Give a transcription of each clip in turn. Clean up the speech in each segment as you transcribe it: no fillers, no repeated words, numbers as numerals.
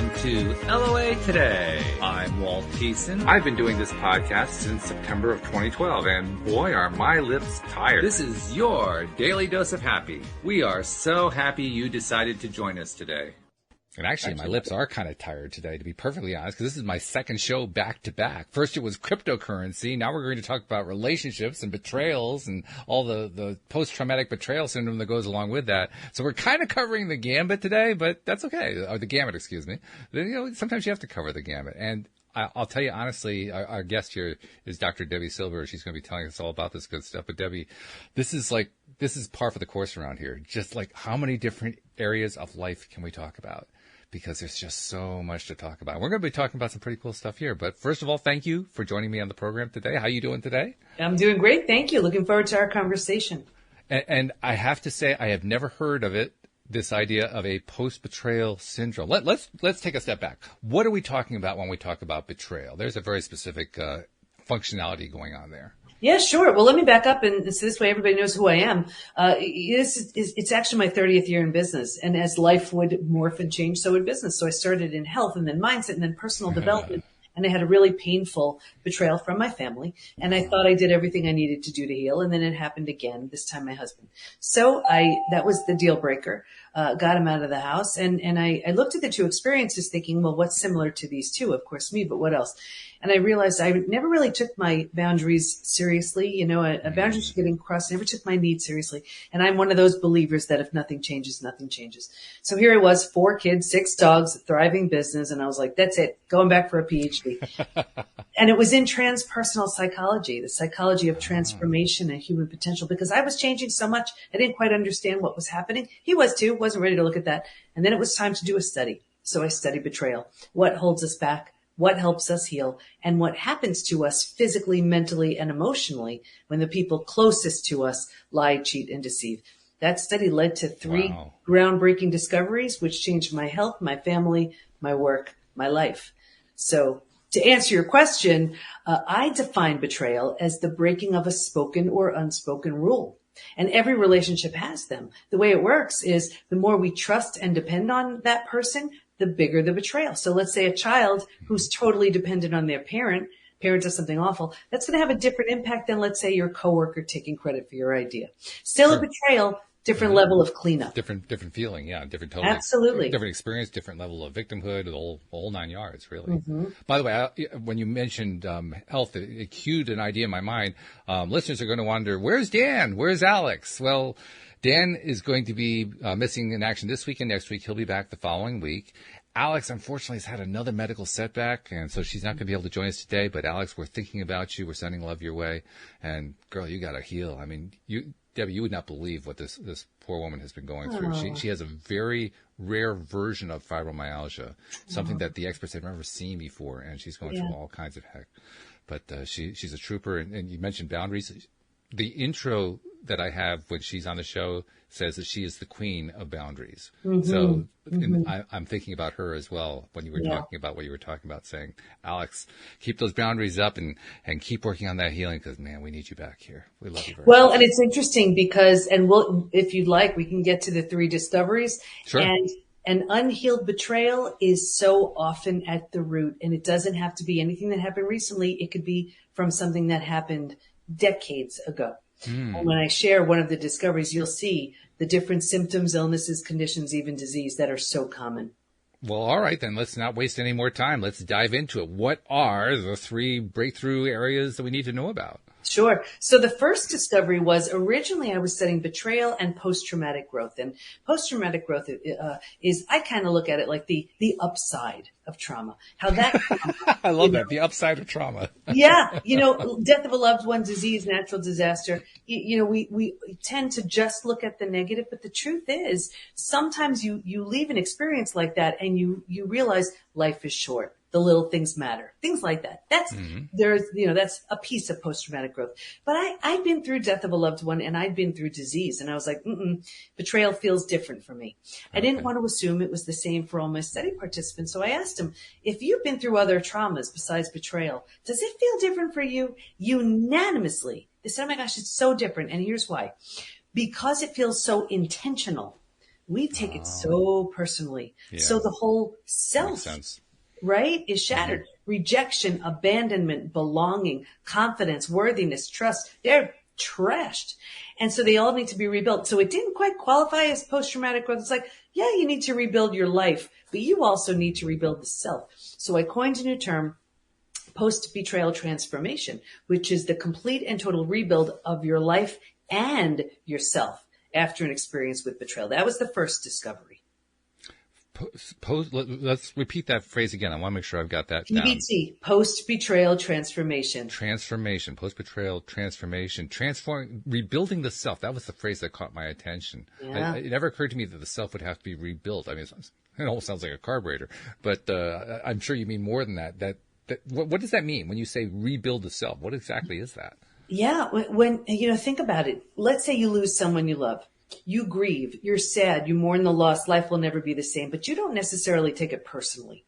Welcome to LOA Today. I'm Walt Thiessen. I've been doing this podcast since September of 2012, and boy, are my lips tired. This is your daily dose of happy. We are so happy you decided to join us today. And actually, my lips are kind of tired today, to be perfectly honest, because this is my second show back to back. First, it was cryptocurrency. Now we're going to talk about relationships and betrayals and all the post-traumatic betrayal syndrome that goes along with that. So we're kind of covering the gambit today, but that's okay. Or the gamut, excuse me. Sometimes you have to cover the gamut. And I'll tell you honestly, our guest here is Dr. Debi Silber. She's going to be telling us all about this good stuff. But Debi, this is par for the course around here. Just like how many different areas of life can we talk about? Because there's just so much to talk about. We're going to be talking about some pretty cool stuff here. But first of all, thank you for joining me on the program today. How you doing today? I'm doing great. Thank you. Looking forward to our conversation. And I have to say, I have never heard of it, this idea of a post-betrayal syndrome. Let's take a step back. What are we talking about when we talk about betrayal? There's a very specific functionality going on there. Yeah, sure. Well, let me back up, and so this way everybody knows who I am. It's actually my 30th year in business, and as life would morph and change, so would business. So I started in health, and then mindset, and then personal development. And I had a really painful betrayal from my family. And I thought I did everything I needed to do to heal. And then it happened again, this time my husband. So that was the deal breaker, got him out of the house. And I looked at the two experiences thinking, well, what's similar to these two? Of course, me, but what else? And I realized I never really took my boundaries seriously. You know, a boundary was getting crossed. I never took my needs seriously. And I'm one of those believers that if nothing changes, nothing changes. So here I was, 4 kids, 6 dogs, a thriving business. And I was like, that's it, going back for a PhD. And it was in transpersonal psychology, the psychology of transformation and human potential, because I was changing so much. I didn't quite understand what was happening. He was too, wasn't ready to look at that. And then it was time to do a study. So I studied betrayal. What holds us back? What helps us heal, and what happens to us physically, mentally, and emotionally when the people closest to us lie, cheat, and deceive. That study led to 3 groundbreaking discoveries, which changed my health, my family, my work, my life. So to answer your question, I define betrayal as the breaking of a spoken or unspoken rule. And every relationship has them. The way it works is the more we trust and depend on that person, the bigger the betrayal. So let's say a child who's totally dependent on their parent does something awful. That's going to have a different impact than, let's say, your coworker taking credit for your idea. Still a betrayal, different level of cleanup. Different feeling, yeah. Different experience, different level of victimhood, the whole 9 yards, really. Mm-hmm. By the way, when you mentioned health, it cued an idea in my mind. Listeners are going to wonder, where's Dan? Where's Alex? Well, Dan is going to be missing in action this week and next week. He'll be back the following week. Alex, unfortunately, has had another medical setback, and so she's not going to be able to join us today. But Alex, we're thinking about you. We're sending love your way. And girl, you got to heal. I mean, Debi, you would not believe what this poor woman has been going through. She has a very rare version of fibromyalgia, something that the experts have never seen before, and she's going through all kinds of heck. But she's a trooper, and you mentioned boundaries. The intro that I have when she's on the show says that she is the queen of boundaries. Mm-hmm. So I'm thinking about her as well when you were talking about what you were talking about, saying, Alex, keep those boundaries up and keep working on that healing because, man, we need you back here. We love you very much. And it's interesting because, if you'd like, we can get to the 3 discoveries. Sure. And an unhealed betrayal is so often at the root, and it doesn't have to be anything that happened recently. It could be from something that happened decades ago. And when I share one of the discoveries, you'll see the different symptoms, illnesses, conditions, even disease that are so common. Well, all right, then let's not waste any more time. Let's dive into it. What are the 3 breakthrough areas that we need to know about? Sure. So the first discovery was originally I was studying betrayal and post-traumatic growth. And post-traumatic growth is I kind of look at it like the upside of trauma. How that I love that, the upside of trauma. Yeah. Death of a loved one, disease, natural disaster. We tend to just look at the negative, but the truth is sometimes you leave an experience like that and you realize life is short. The little things matter, things like that. That's that's a piece of post-traumatic growth. But I'd been through death of a loved one and I'd been through disease, and I was like, betrayal feels different for me. I didn't want to assume it was the same for all my study participants, so I asked them, if you've been through other traumas besides betrayal, does it feel different for you? Unanimously, they said, oh my gosh, it's so different, and here's why: because it feels so intentional. we take it so personally. Yeah. So the whole self, right, is shattered. Mm-hmm. Rejection, abandonment, belonging, confidence, worthiness, trust, they're trashed. And so they all need to be rebuilt. So it didn't quite qualify as post-traumatic growth. It's like, yeah, you need to rebuild your life, but you also need to rebuild the self. So I coined a new term, post-betrayal transformation, which is the complete and total rebuild of your life and yourself after an experience with betrayal. That was the first discovery. Let's repeat that phrase again. I want to make sure I've got that down. PBT, post-betrayal transformation. Transformation, post-betrayal transformation, rebuilding the self. That was the phrase that caught my attention. Yeah. It never occurred to me that the self would have to be rebuilt. I mean, it almost sounds like a carburetor, but I'm sure you mean more than that. What does that mean when you say rebuild the self? What exactly is that? Yeah, when think about it. Let's say you lose someone you love. You grieve, you're sad, you mourn the loss, life will never be the same, but you don't necessarily take it personally.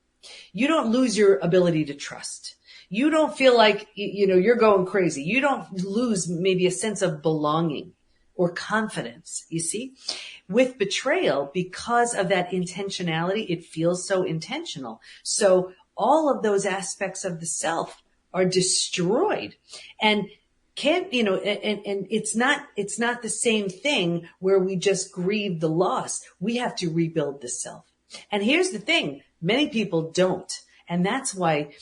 You don't lose your ability to trust. You don't feel like, you're going crazy. You don't lose maybe a sense of belonging or confidence, you see? With betrayal, because of that intentionality, it feels so intentional. So all of those aspects of the self are destroyed. And and it's not the same thing where we just grieve the loss. We have to rebuild the self. And here's the thing, many people don't. And that's why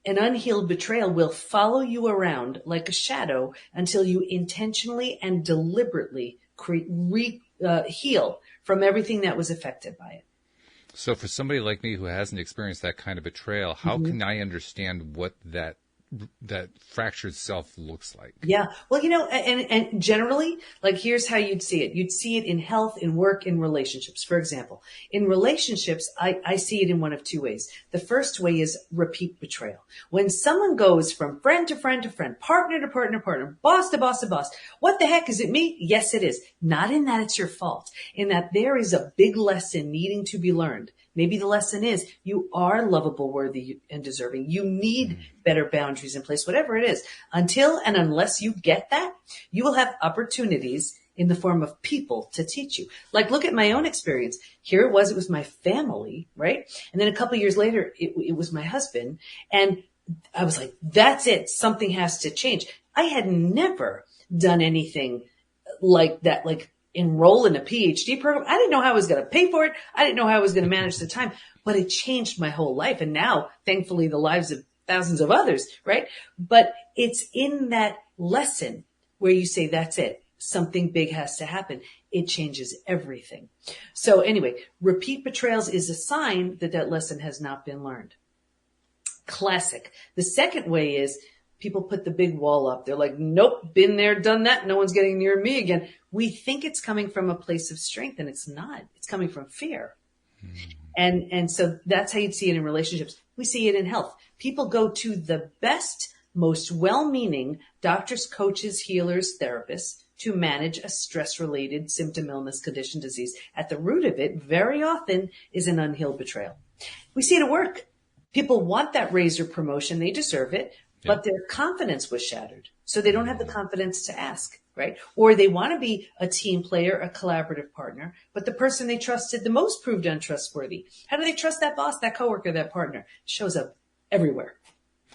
an unhealed betrayal will follow you around like a shadow until you intentionally and deliberately heal from everything that was affected by it. So for somebody like me who hasn't experienced that kind of betrayal, how can I understand what that fractured self looks like? Yeah. Well, and generally, like, here's how you'd see it. You'd see it in health, in work, in relationships. For example, in relationships, I see it in one of two ways. The first way is repeat betrayal. When someone goes from friend to friend to friend, partner to partner, boss to boss to boss, what the heck, is it me? Yes, it is. Not in that it's your fault, in that there is a big lesson needing to be learned. Maybe the lesson is you are lovable, worthy, and deserving. You need better boundaries in place, whatever it is. Until and unless you get that, you will have opportunities in the form of people to teach you. Like, look at my own experience. Here it was my family, right? And then a couple of years later, it was my husband. And I was like, that's it. Something has to change. I had never done anything like that, like enroll in a PhD program. I didn't know how I was going to pay for it. I didn't know how I was going to manage the time, but it changed my whole life. And now, thankfully, the lives of thousands of others, right? But it's in that lesson where you say, that's it. Something big has to happen. It changes everything. So anyway, repeat betrayals is a sign that that lesson has not been learned. Classic. The second way is people put the big wall up. They're like, nope, been there, done that. No one's getting near me again. We think it's coming from a place of strength, and it's not. It's coming from fear. And so that's how you'd see it in relationships. We see it in health. People go to the best, most well-meaning doctors, coaches, healers, therapists to manage a stress-related symptom, illness, condition, disease. At the root of it, very often, is an unhealed betrayal. We see it at work. People want that raise or promotion. They deserve it. But their confidence was shattered. So they don't have the confidence to ask, right? Or they want to be a team player, a collaborative partner, but the person they trusted the most proved untrustworthy. How do they trust that boss, that coworker, that partner? It shows up everywhere.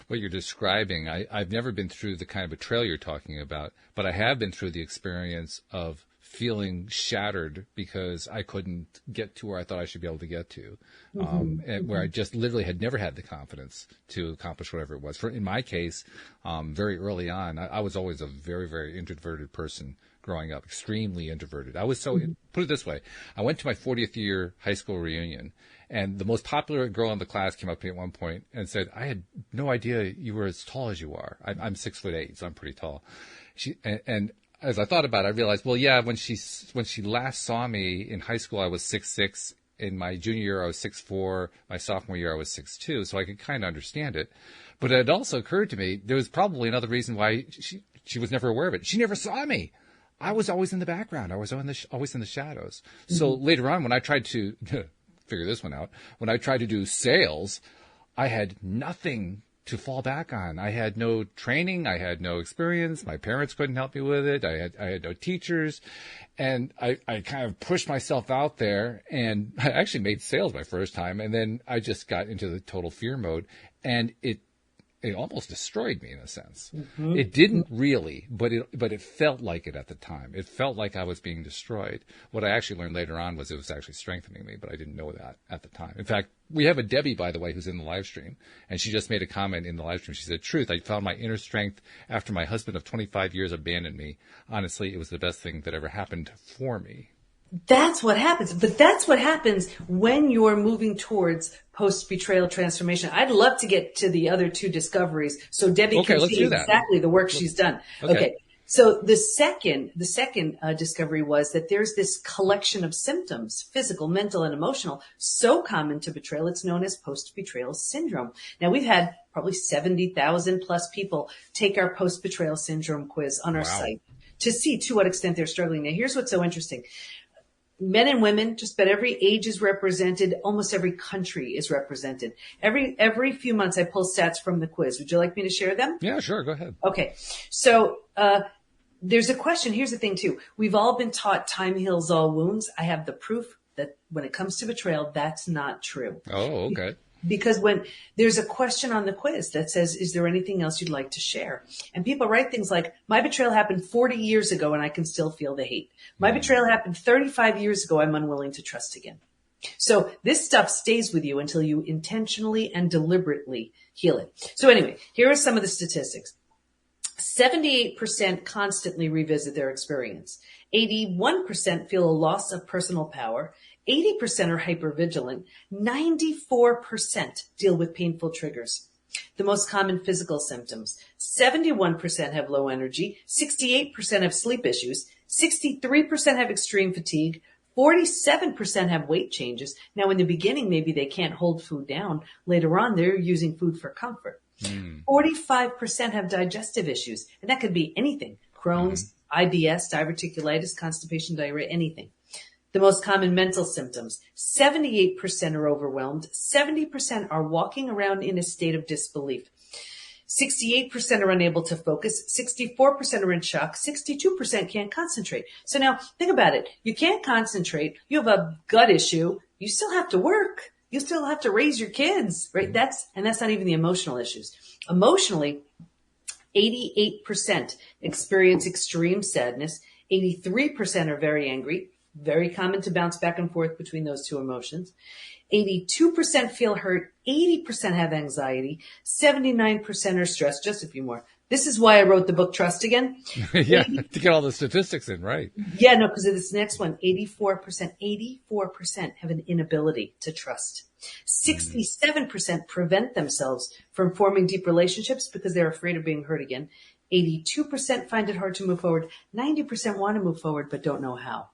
What you're describing, I've never been through the kind of betrayal you're talking about, but I have been through the experience of feeling shattered because I couldn't get to where I thought I should be able to get to, and where I just literally had never had the confidence to accomplish whatever it was. In my case, very early on, I was always a very, very introverted person growing up, extremely introverted. I was put it this way, I went to my 40th year high school reunion, and the most popular girl in the class came up to me at one point and said, I had no idea you were as tall as you are. I'm 6'8", so I'm pretty tall. And as I thought about it, I realized, well, yeah, when she last saw me in high school, I was 6'6". In my junior year, I was 6'4". My sophomore year, I was 6'2". So I could kind of understand it. But it also occurred to me there was probably another reason why she was never aware of it. She never saw me. I was always in the background. I was always in the shadows. So later on, when I tried to figure this one out, when I tried to do sales, I had nothing to fall back on. I had no training. I had no experience. My parents couldn't help me with it. I had no teachers. And I kind of pushed myself out there, and I actually made sales my first time. And then I just got into the total fear mode, and it almost destroyed me in a sense. Mm-hmm. It didn't really, but it felt like it at the time. It felt like I was being destroyed. What I actually learned later on was it was actually strengthening me, but I didn't know that at the time. In fact, we have a Debbie, by the way, who's in the live stream, and she just made a comment in the live stream. She said, "Truth, I found my inner strength after my husband of 25 years abandoned me. Honestly, it was the best thing that ever happened for me." That's what happens. But that's what happens when you're moving towards post-betrayal transformation. I'd love to get to the other two discoveries so Debbie can see exactly the work she's done. Okay. So the second discovery was that there's this collection of symptoms, physical, mental, and emotional, so common to betrayal. It's known as post-betrayal syndrome. Now, we've had probably 70,000 plus people take our post-betrayal syndrome quiz on our site to see to what extent they're struggling. Now, here's what's so interesting. Men and women, just about every age is represented. Almost every country is represented. Every few months I pull stats from the quiz. Would you like me to share them? Yeah, sure. Go ahead. Okay. So, there's a question. Here's the thing too. We've all been taught time heals all wounds. I have the proof that when it comes to betrayal, that's not true. Oh, okay. Because when there's a question on the quiz that says, is there anything else you'd like to share? And people write things like, my betrayal happened 40 years ago and I can still feel the hate. My betrayal happened 35 years ago. I'm unwilling to trust again. So this stuff stays with you until you intentionally and deliberately heal it. So anyway, here are some of the statistics. 78% constantly revisit their experience. 81% feel a loss of personal power. 80% are hypervigilant. 94% deal with painful triggers. The most common physical symptoms. 71% have low energy. 68% have sleep issues. 63% have extreme fatigue. 47% have weight changes. Now, in the beginning, maybe they can't hold food down. Later on, they're using food for comfort. 45% have digestive issues, and that could be anything. Crohn's, IBS, diverticulitis, constipation, diarrhea, anything. The most common mental symptoms, 78% are overwhelmed, 70% are walking around in a state of disbelief, 68% are unable to focus, 64% are in shock, 62% can't concentrate. So now think about it. You can't concentrate. You have a gut issue. You still have to work. You still have to raise your kids, right? That's not even the emotional issues. Emotionally, 88% experience extreme sadness. 83% are very angry. Very common to bounce back and forth between those two emotions. 82% feel hurt. 80% have anxiety. 79% are stressed. Just a few more. This is why I wrote the book Trust Again. Yeah, to get all the statistics in, right? Yeah, no, because of this next one, 84% have an inability to trust. 67% prevent themselves from forming deep relationships because they're afraid of being hurt again. 82% find it hard to move forward. 90% want to move forward but don't know how.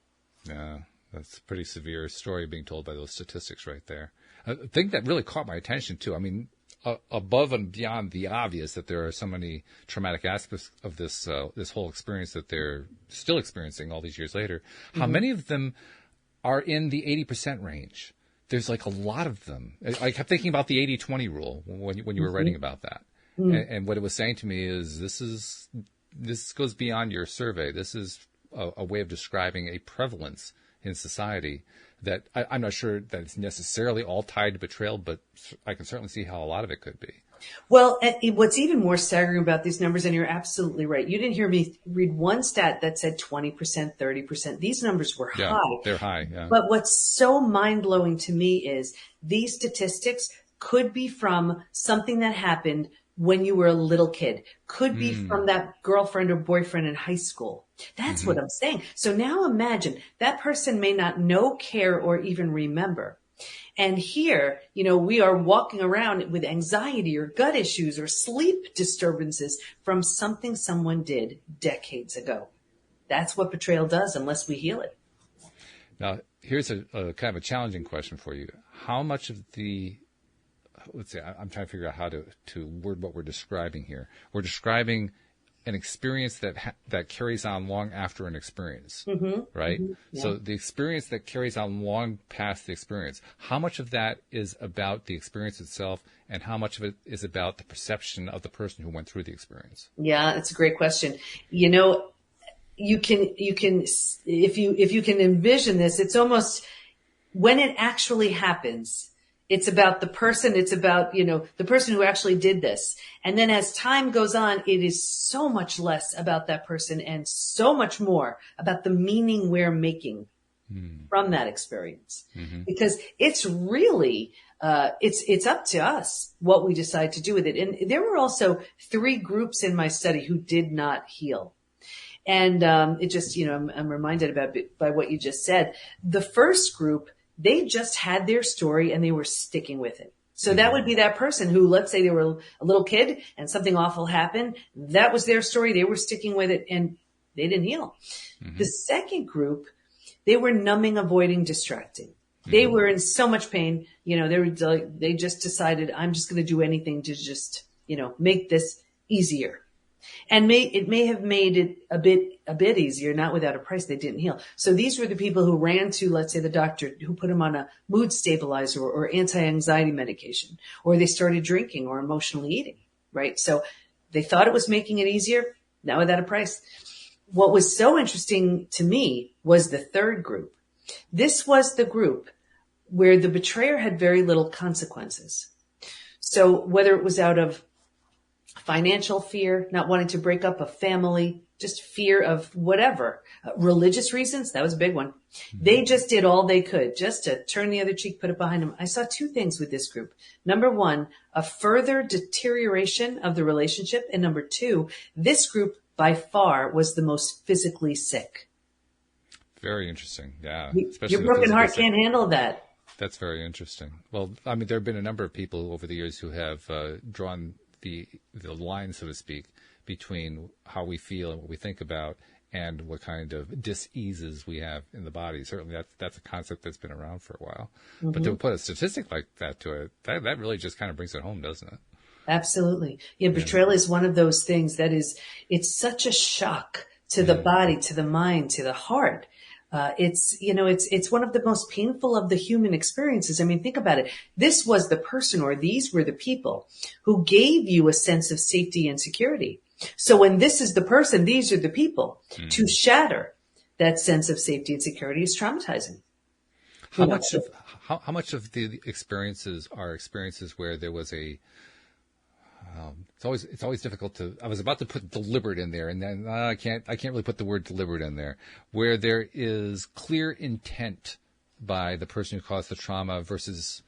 Yeah, that's a pretty severe story being told by those statistics right there. A thing that really caught my attention, too, I mean, above and beyond the obvious that there are so many traumatic aspects of this whole experience that they're still experiencing all these years later, how many of them are in the 80% range? There's like a lot of them. I kept thinking about the 80-20 rule when you were writing about that. And what it was saying to me is this goes beyond your survey. This is a way of describing a prevalence in society that I'm not sure that it's necessarily all tied to betrayal, but I can certainly see how a lot of it could be. Well, what's even more staggering about these numbers, and you're absolutely right, you didn't hear me read one stat that said 20%, 30%. These numbers were high. They're high, yeah. But what's so mind-blowing to me is these statistics could be from something that happened when you were a little kid, could be from that girlfriend or boyfriend in high school. That's what I'm saying. So now imagine that person may not know, care, or even remember. And here, we are walking around with anxiety or gut issues or sleep disturbances from something someone did decades ago. That's what betrayal does unless we heal it. Now, here's a kind of a challenging question for you. How much of let's say, I'm trying to figure out how to word what we're describing here. We're describing an experience that carries on long after an experience, right? Mm-hmm. Yeah. So the experience that carries on long past the experience, how much of that is about the experience itself, and how much of it is about the perception of the person who went through the experience? Yeah, it's a great question. You know, you can if you can envision this, it's almost when it actually happens. It's about the person. It's about, the person who actually did this. And then as time goes on, it is so much less about that person and so much more about the meaning we're making from that experience. Mm-hmm. Because it's really, it's up to us what we decide to do with it. And there were also 3 groups in my study who did not heal. And, it just, I'm reminded about by what you just said. The first group, they just had their story and they were sticking with it. So that would be that person who, let's say they were a little kid and something awful happened. That was their story. They were sticking with it and they didn't heal. Mm-hmm. The second group, they were numbing, avoiding, distracting. Mm-hmm. They were in so much pain. They just decided, I'm just going to do anything to just, make this easier. And it may have made it a bit easier, not without a price. They didn't heal. So these were the people who ran to, let's say, the doctor who put them on a mood stabilizer or anti-anxiety medication, or they started drinking or emotionally eating, right? So they thought it was making it easier, not without a price. What was so interesting to me was the third group. This was the group where the betrayer had very little consequences. So whether it was out of financial fear, not wanting to break up a family, just fear of whatever, religious reasons, that was a big one. Mm-hmm. They just did all they could just to turn the other cheek, put it behind them. I saw 2 things with this group. Number 1, a further deterioration of the relationship. And number 2, this group by far was the most physically sick. Very interesting. Yeah. Your broken heart can't handle that. That's very interesting. Well, I mean, there have been a number of people over the years who have drawn the line, so to speak, between how we feel and what we think about and what kind of diseases we have in the body. Certainly that's a concept that's been around for a while. Mm-hmm. But to put a statistic like that to it, that really just kind of brings it home, doesn't it? Absolutely. Yeah, betrayal is one of those things that it's such a shock to the body, to the mind, to the heart. It's one of the most painful of the human experiences. I mean, think about it. This was the person, or these were the people who gave you a sense of safety and security. So when this is the person, these are the people. To shatter that sense of safety and security is traumatizing. How much of the experiences are experiences where there was it's always difficult to. I was about to put deliberate in there, and then I can't really put the word deliberate in there. Where there is clear intent by the person who caused the trauma versus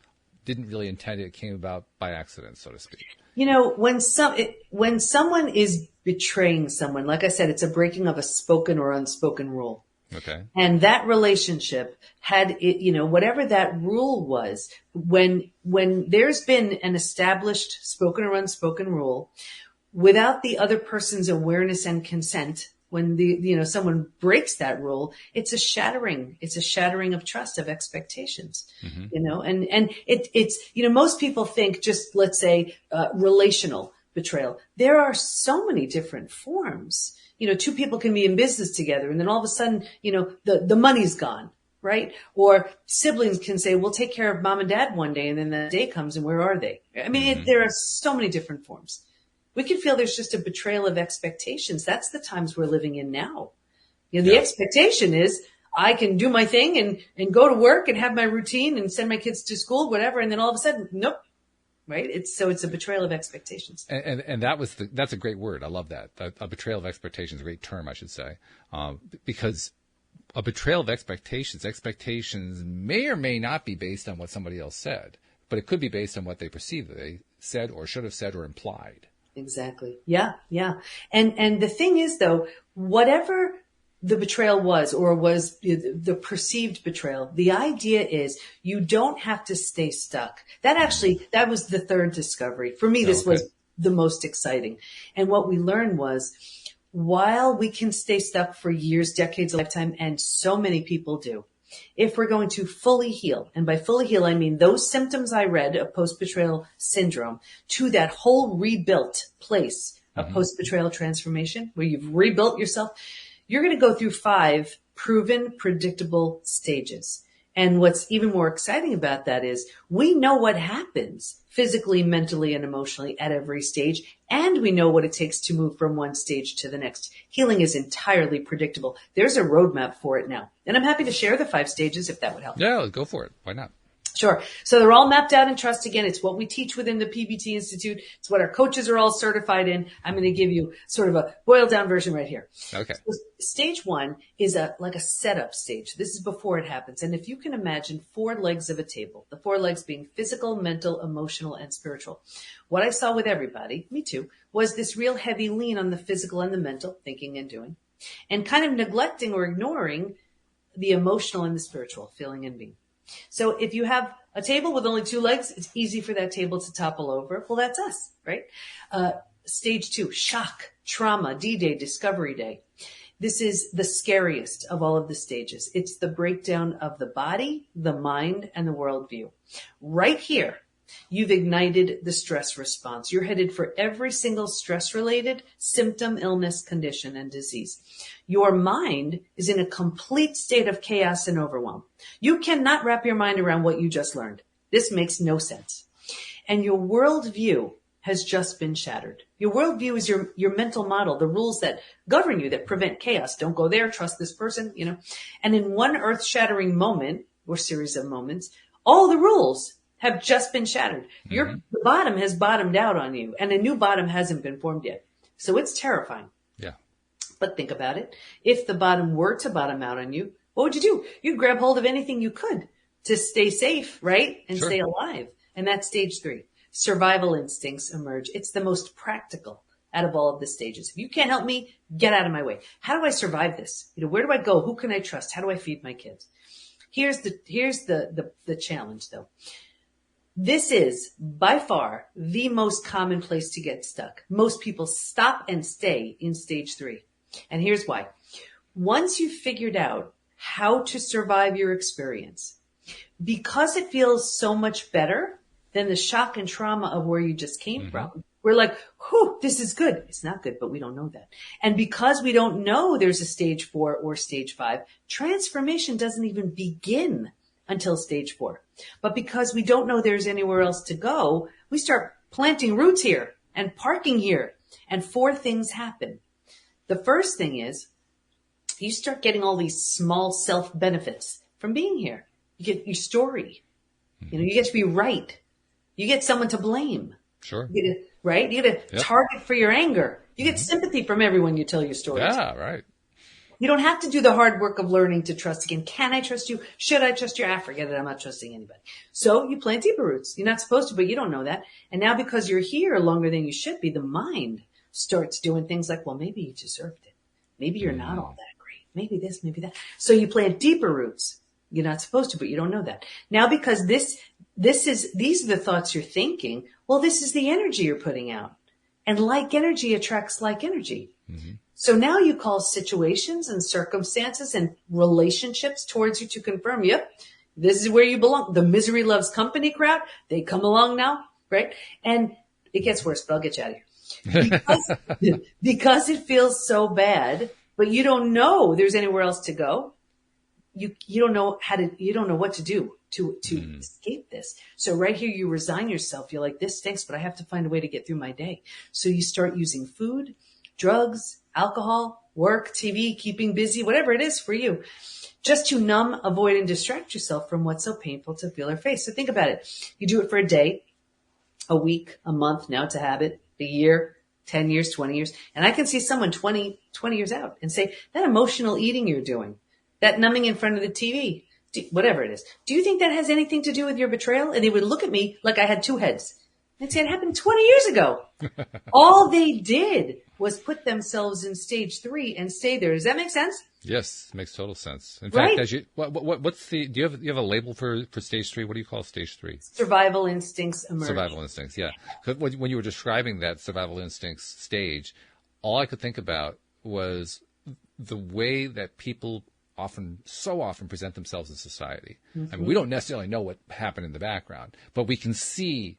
didn't really intend it, came about by accident, so to speak. When someone is betraying someone, like I said, it's a breaking of a spoken or unspoken rule. Okay. And that relationship had whatever that rule was, when there's been an established spoken or unspoken rule without the other person's awareness and consent, when someone breaks that rule, it's a shattering of trust, of expectations, and it's most people think just, let's say, relational betrayal. There are so many different forms. 2 people can be in business together and then all of a sudden, the money's gone, right? Or siblings can say, we'll take care of mom and dad one day, and then the day comes and where are they? I mean, there are so many different forms. We can feel there's just a betrayal of expectations. That's the times we're living in now. The expectation is I can do my thing and go to work and have my routine and send my kids to school, whatever. And then all of a sudden, nope. Right. It's a betrayal of expectations. And that's a great word. I love that. A betrayal of expectations, a great term, I should say. Because a betrayal of expectations may or may not be based on what somebody else said, but it could be based on what they perceived that they said or should have said or implied. Exactly. Yeah. Yeah. And the thing is, though, whatever the betrayal was, or was the perceived betrayal, the idea is you don't have to stay stuck. That was the third discovery. For me, this was the most exciting. And what we learned was, while we can stay stuck for years, decades, a lifetime, and so many people do, if we're going to fully heal, and by fully heal, I mean those symptoms I read of post-betrayal syndrome, to that whole rebuilt place a post-betrayal transformation where you've rebuilt yourself, you're going to go through 5 proven, predictable stages. And what's even more exciting about that is we know what happens physically, mentally, and emotionally at every stage. And we know what it takes to move from one stage to the next. Healing is entirely predictable. There's a roadmap for it now. And I'm happy to share the 5 stages if that would help. Yeah, go for it. Why not? Sure. So they're all mapped out in Trust Again. It's what we teach within the PBT Institute. It's what our coaches are all certified in. I'm going to give you sort of a boiled down version right here. Okay. So stage 1 is like a setup stage. This is before it happens. And if you can imagine 4 legs of a table, the 4 legs being physical, mental, emotional, and spiritual. What I saw with everybody, me too, was this real heavy lean on the physical and the mental, thinking and doing, and kind of neglecting or ignoring the emotional and the spiritual, feeling and being. So if you have a table with only 2 legs, it's easy for that table to topple over. Well, that's us, right? Stage 2, shock, trauma, D-Day, Discovery Day. This is the scariest of all of the stages. It's the breakdown of the body, the mind, and the worldview. Right here, you've ignited the stress response. You're headed for every single stress-related symptom, illness, condition, and disease. Your mind is in a complete state of chaos and overwhelm. You cannot wrap your mind around what you just learned. This makes no sense. And your worldview has just been shattered. Your worldview is your mental model, the rules that govern you, that prevent chaos. Don't go there, trust this person, And in one earth-shattering moment, or series of moments, all the rules have just been shattered. The bottom has bottomed out on you, and a new bottom hasn't been formed yet. So it's terrifying. Yeah. But think about it. If the bottom were to bottom out on you, what would you do? You'd grab hold of anything you could to stay safe, right? And stay alive. And that's stage 3. Survival instincts emerge. It's the most practical out of all of the stages. If you can't help me, get out of my way. How do I survive this? Where do I go? Who can I trust? How do I feed my kids? Here's the challenge though. This is by far the most common place to get stuck. Most people stop and stay in stage 3. And here's why. Once you've figured out how to survive your experience, because it feels so much better than the shock and trauma of where you just came from, we're like, whew, this is good. It's not good, but we don't know that. And because we don't know there's a stage 4 or stage 5, transformation doesn't even begin until stage 4. But because we don't know there's anywhere else to go, we start planting roots here and parking here. And 4 things happen. The first thing is you start getting all these small self benefits from being here. You get your story. You get to be right. You get someone to blame. Sure. Right? You get a target for your anger. You get sympathy from everyone you tell your stories. Yeah, right. You don't have to do the hard work of learning to trust again. Can I trust you? Should I trust you? Forget it. I'm not trusting anybody. So you plant deeper roots. You're not supposed to, but you don't know that. And now because you're here longer than you should be, the mind starts doing things like, well, maybe you deserved it. Maybe you're not all that great. Maybe this, maybe that. So you plant deeper roots. You're not supposed to, but you don't know that. Now because these are the thoughts you're thinking. Well, this is the energy you're putting out. And like energy attracts like energy. So now you call situations and circumstances and relationships towards you to confirm, yep, this is where you belong. The misery loves company crowd, they come along now, right? And it gets worse, but I'll get you out of here. Because it feels so bad, but you don't know there's anywhere else to go. You don't know you don't know what to do to escape this. So right here, you resign yourself. You're like, this stinks, but I have to find a way to get through my day. So you start using food, drugs, alcohol, work, TV, keeping busy, whatever it is for you, just to numb, avoid, and distract yourself from what's so painful to feel or face. So think about it. You do it for a day, a week, a month, now it's a habit, a year, 10 years, 20 years. And I can see someone 20 years out and say, that emotional eating you're doing, that numbing in front of the TV, whatever it is, do you think that has anything to do with your betrayal? And they would look at me like I had 2 heads. I'd say it happened 20 years ago. All they did was put themselves in stage 3 and stay there. Does that make sense? Yes, makes total sense. In fact, what's do you have a label for stage 3? What do you call stage 3? Survival instincts emerge. Survival instincts, yeah. 'Cause when you were describing that survival instincts stage, all I could think about was the way that people so often present themselves in society. I mean, we don't necessarily know what happened in the background, but we can see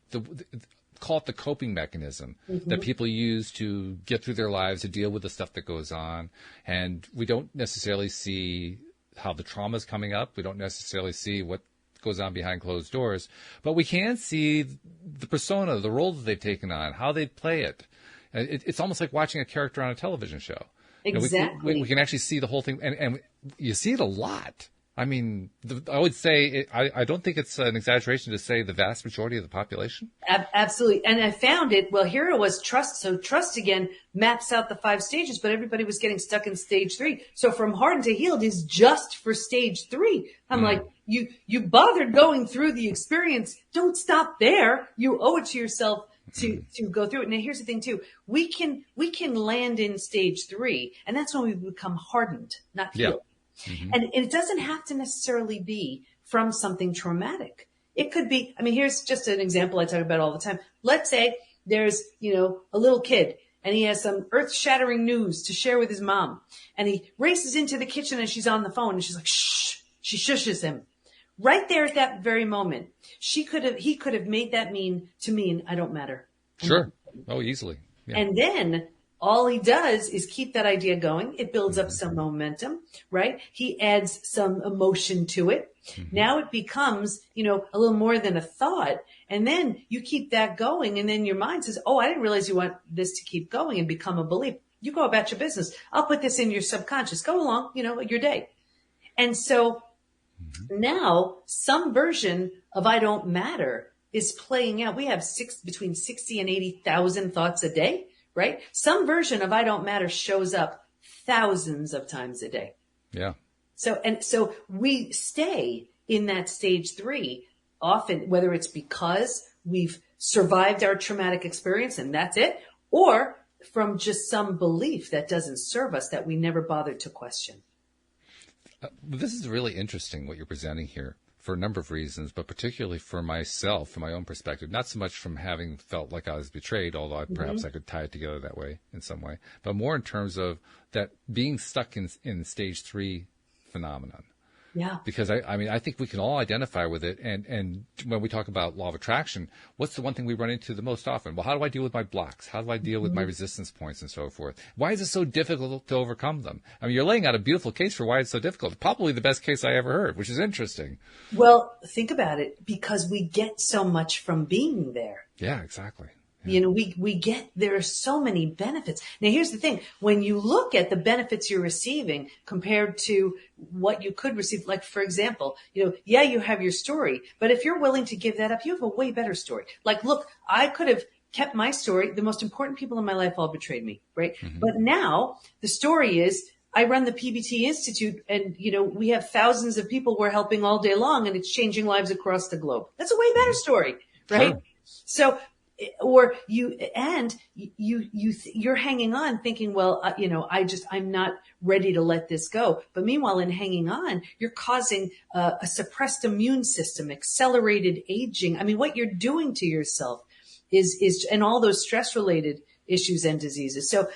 call it the coping mechanism that people use to get through their lives, to deal with the stuff that goes on. And we don't necessarily see how the trauma is coming up. We don't necessarily see what goes on behind closed doors, but we can see the persona, the role that they've taken on, how they play it. It's almost like watching a character on a television show. Exactly. We can actually see the whole thing, and you see it a lot. I mean, I would say, I don't think it's an exaggeration to say the vast majority of the population. Absolutely. And I found it, well, here it was trust. So trust again maps out the 5 stages, but everybody was getting stuck in stage 3. So from hardened to healed is just for stage 3. I'm like, you bothered going through the experience. Don't stop there. You owe it to yourself to go through it. Now here's the thing too. We can land in stage 3, and that's when we become hardened, not healed. And it doesn't have to necessarily be from something traumatic. It could be, I mean, here's just an example I talk about all the time. Let's say there's, a little kid and he has some earth-shattering news to share with his mom. And he races into the kitchen and she's on the phone and she's like, shh, she shushes him. Right there at that very moment, he could have made that mean I don't matter. Sure. Oh, easily. Yeah. And then all he does is keep that idea going. It builds up some momentum, right? He adds some emotion to it. Now it becomes, a little more than a thought. And then you keep that going. And then your mind says, oh, I didn't realize you want this to keep going and become a belief. You go about your business. I'll put this in your subconscious. Go along, your day. And so now some version of I don't matter is playing out. We have between 60 and 80,000 thoughts a day. Right? Some version of I don't matter shows up thousands of times a day. Yeah. So we stay in that stage 3 often, whether it's because we've survived our traumatic experience and that's it, or from just some belief that doesn't serve us that we never bothered to question. This is really interesting what you're presenting here, for a number of reasons, but particularly for myself, from my own perspective, not so much from having felt like I was betrayed, although perhaps I could tie it together that way in some way, but more in terms of that being stuck in stage 3 phenomenon. Yeah. Because I think we can all identify with it. And when we talk about law of attraction, what's the one thing we run into the most often? Well, how do I deal with my blocks? How do I deal with my resistance points and so forth? Why is it so difficult to overcome them? I mean, you're laying out a beautiful case for why it's so difficult. Probably the best case I ever heard, which is interesting. Well, think about it, because we get so much from being there. Yeah, exactly. There are so many benefits. Now, here's the thing. When you look at the benefits you're receiving compared to what you could receive, like, for example, you have your story, but if you're willing to give that up, you have a way better story. Like, look, I could have kept my story. The most important people in my life all betrayed me, right? But now the story is I run the PBT Institute and, we have thousands of people we're helping all day long and it's changing lives across the globe. That's a way better story, right? Sure. So, or you're hanging on thinking, well, I'm not ready to let this go. But meanwhile, in hanging on, you're causing a suppressed immune system, accelerated aging. I mean, what you're doing to yourself is, and all those stress related issues and diseases. So,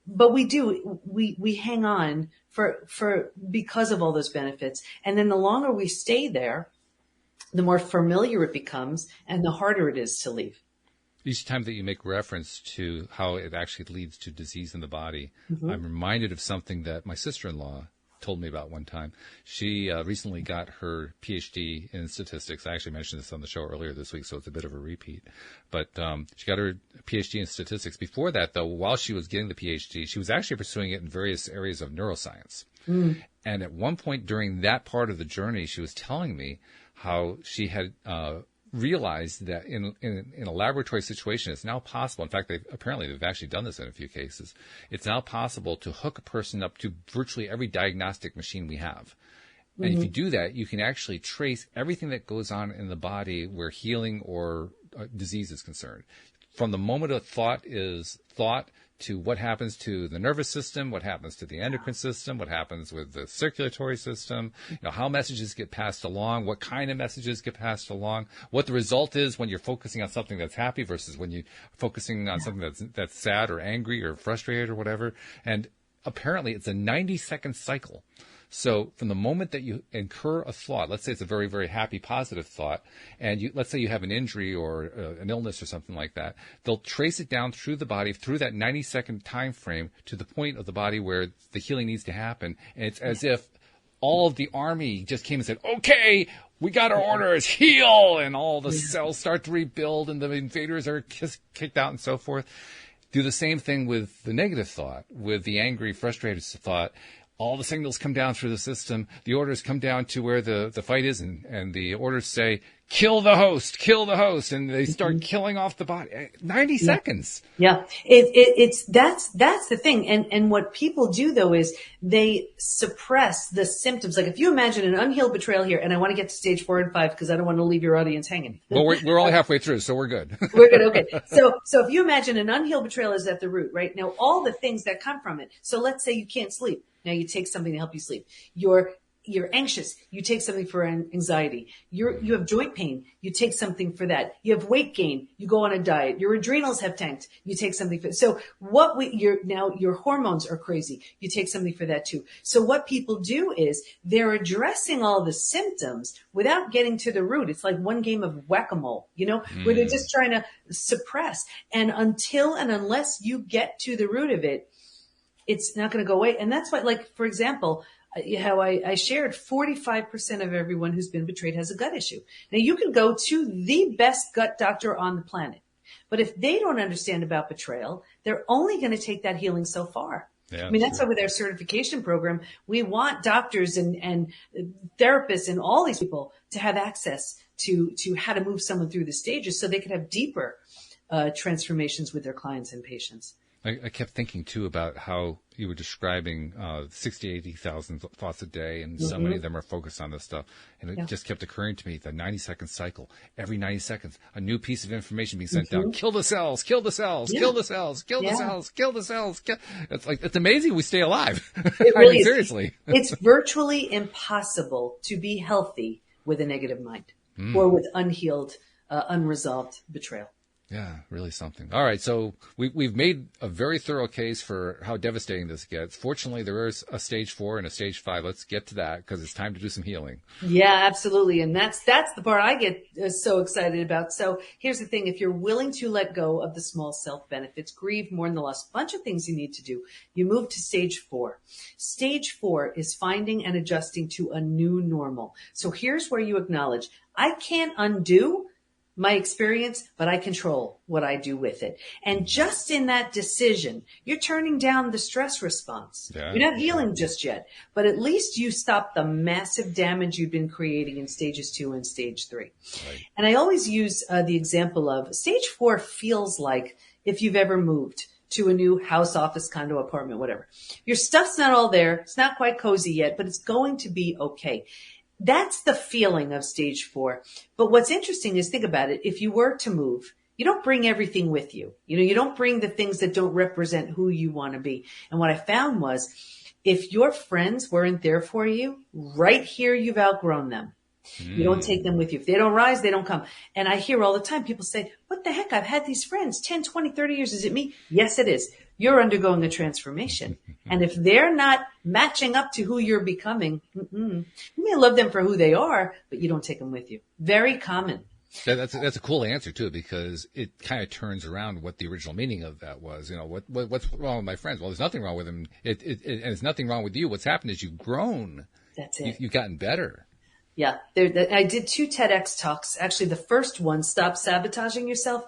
but we hang on because of all those benefits. And then the longer we stay there, the more familiar it becomes and the harder it is to leave. Each time that you make reference to how it actually leads to disease in the body, I'm reminded of something that my sister-in-law told me about one time. She recently got her PhD in statistics. I actually mentioned this on the show earlier this week, so it's a bit of a repeat. But she got her PhD in statistics. Before that, though, while she was getting the PhD, she was actually pursuing it in various areas of neuroscience. And at one point during that part of the journey, she was telling me how she had realized that in a laboratory situation, it's now possible. In fact, they've actually done this in a few cases. It's now possible to hook a person up to virtually every diagnostic machine we have. And if you do that, you can actually trace everything that goes on in the body where healing or disease is concerned. From the moment a thought is thought to what happens to the nervous system, what happens to the endocrine system, what happens with the circulatory system, how messages get passed along, what kind of messages get passed along, what the result is when you're focusing on something that's happy versus when you're focusing on something that's sad or angry or frustrated or whatever. And apparently it's a 90-second cycle So from the moment that you incur a thought, let's say it's a very, very happy, positive thought, and let's say you have an injury or an illness or something like that, they'll trace it down through the body, through that 90-second time frame to the point of the body where the healing needs to happen. And it's as if all of the army just came and said, okay, we got our orders, heal, and all the cells start to rebuild and the invaders are kicked out and so forth. Do the same thing with the negative thought, with the angry, frustrated thought. All the signals come down through the system. The orders come down to where the fight is, and the orders say, kill the host, and they start killing off the body. 90 seconds. Yeah. That's the thing. And what people do though is they suppress the symptoms. Like if you imagine an unhealed betrayal here, and I want to get to stage 4 and 5 because I don't want to leave your audience hanging. Well, we're only halfway through, so we're good. We're good. Okay. So if you imagine an unhealed betrayal is at the root, right? Now all the things that come from it. So let's say you can't sleep. Now you take something to help you sleep. You're anxious. You take something for anxiety. You have joint pain. You take something for that. You have weight gain. You go on a diet. Your adrenals have tanked. You take something for, so your hormones are crazy. You take something for that too. So what people do is they're addressing all the symptoms without getting to the root. It's like one game of whack-a-mole, where they're just trying to suppress. And until and unless you get to the root of it, it's not going to go away. And that's why, like, for example, how I shared 45% of everyone who's been betrayed has a gut issue. Now you can go to the best gut doctor on the planet, but if they don't understand about betrayal, they're only going to take that healing so far. Yeah, I mean, that's why with our certification program, we want doctors and therapists and all these people to have access to how to move someone through the stages so they can have deeper transformations with their clients and patients. I kept thinking, too, about how you were describing 60,000, 80,000 thoughts a day, and so many of them are focused on this stuff. And it just kept occurring to me, the 90-second cycle. Every 90 seconds, a new piece of information being sent down. Kill the cells, kill the cells, kill the cells, kill the cells, kill the cells. It's amazing we stay alive. It really is. Seriously. It's virtually impossible to be healthy with a negative mind or with unhealed, unresolved betrayal. Yeah, really something. All right, so we've made a very thorough case for how devastating this gets. Fortunately, there is a stage 4 and a stage 5. Let's get to that because it's time to do some healing. Yeah, absolutely. And that's the part I get so excited about. So here's the thing. If you're willing to let go of the small self benefits, grieve, mourn the loss, bunch of things you need to do, you move to stage 4. Stage 4 is finding and adjusting to a new normal. So here's where you acknowledge, I can't undo my experience, but I control what I do with it. And just in that decision, you're turning down the stress response. Yeah. You're not healing just yet, but at least you stop the massive damage you've been creating in stages 2 and stage 3. Right. And I always use the example of stage 4 feels like if you've ever moved to a new house, office, condo, apartment, whatever. Your stuff's not all there. It's not quite cozy yet, but it's going to be okay. That's the feeling of stage 4. But what's interesting is, think about it. If you were to move, you don't bring everything with you. You don't bring the things that don't represent who you want to be. And what I found was if your friends weren't there for you, right here, you've outgrown them. You don't take them with you. If they don't rise, they don't come. And I hear all the time people say, what the heck? I've had these friends 10, 20, 30 years. Is it me? Yes, it is. You're undergoing a transformation. And if they're not matching up to who you're becoming, you may love them for who they are, but you don't take them with you. Very common. That's a cool answer too, because it kind of turns around what the original meaning of that was. What's wrong with my friends? Well, there's nothing wrong with them. And there's nothing wrong with you. What's happened is you've grown. That's it. You've gotten better. Yeah, I did 2 TEDx talks. Actually, the first one, Stop Sabotaging Yourself,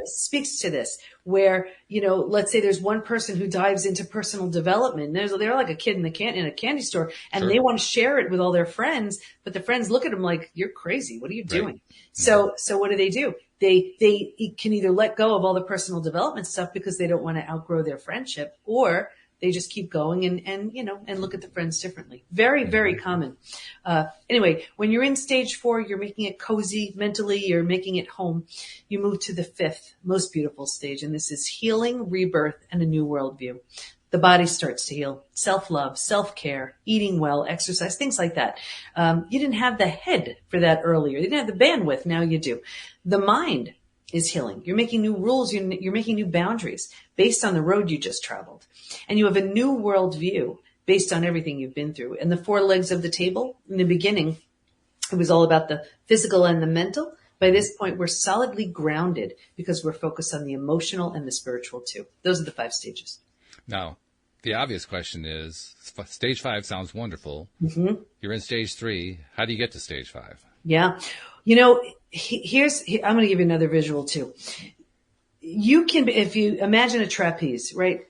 speaks to this, where, let's say there's one person who dives into personal development. They're like a kid in a candy store, and they want to share it with all their friends, but the friends look at them like, you're crazy. What are you doing? Right. So what do? They can either let go of all the personal development stuff because they don't want to outgrow their friendship, or they just keep going and look at the friends differently. Very, very common. Anyway, when you're in stage 4, you're making it cozy mentally. You're making it home. You move to the 5th, most beautiful stage. And this is healing, rebirth, and a new worldview. The body starts to heal. Self-love, self-care, eating well, exercise, things like that. You didn't have the head for that earlier. You didn't have the bandwidth. Now you do. The mind is healing. You're making new rules. You're making new boundaries based on the road you just traveled. And you have a new worldview based on everything you've been through. And the 4 legs of the table, in the beginning, it was all about the physical and the mental. By this point, we're solidly grounded because we're focused on the emotional and the spiritual too. Those are the 5 stages. Now, the obvious question is, stage 5 sounds wonderful. You're in stage 3. How do you get to stage 5? Yeah. You know, I'm going to give you another visual too. You can, if you imagine a trapeze, right?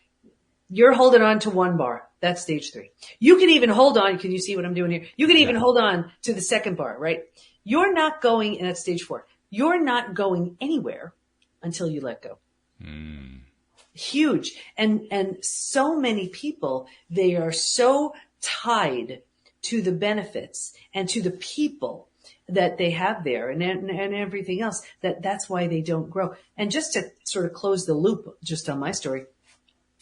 You're holding on to 1 bar. That's stage 3. You can even hold on. Can you see what I'm doing here? You can even hold on to the 2nd bar, right? You're not going, and that's stage 4. You're not going anywhere until you let go. Huge. And so many people, they are so tied to the benefits and to the people that they have there and everything else that's why they don't grow. And just to sort of close the loop just on my story,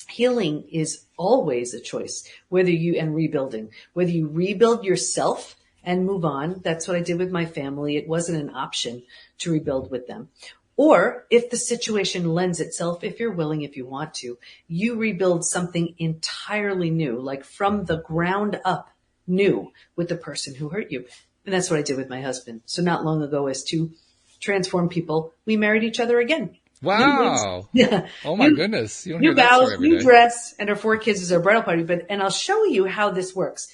healing is always a choice, and rebuilding, whether you rebuild yourself and move on. That's what I did with my family. It wasn't an option to rebuild with them. Or if the situation lends itself, if you're willing, if you want to, you rebuild something entirely new, like from the ground up new with the person who hurt you. And that's what I did with my husband. So not long ago, as 2 transformed people, we married each other again. Wow. Yeah. Oh my goodness. You don't new hear that vows, story every new day. dress, and our 4 kids is our bridal party. And I'll show you how this works.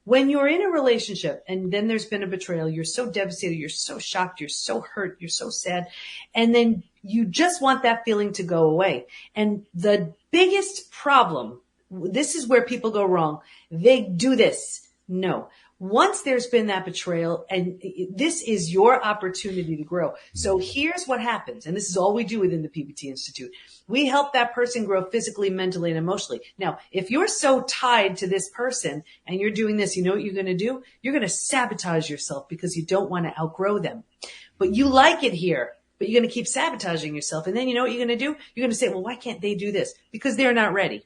When you're in a relationship and then there's been a betrayal, you're so devastated, you're so shocked, you're so hurt, you're so sad. And then you just want that feeling to go away. And the biggest problem, this is where people go wrong. They do this. No. Once there's been that betrayal, and this is your opportunity to grow. So here's what happens. And this is all we do within the PBT Institute. We help that person grow physically, mentally, and emotionally. Now, if you're so tied to this person and you're doing this, you know what you're going to do? You're going to sabotage yourself because you don't want to outgrow them. But you like it here, but you're going to keep sabotaging yourself. And then you know what you're going to do? You're going to say, well, why can't they do this? Because they're not ready.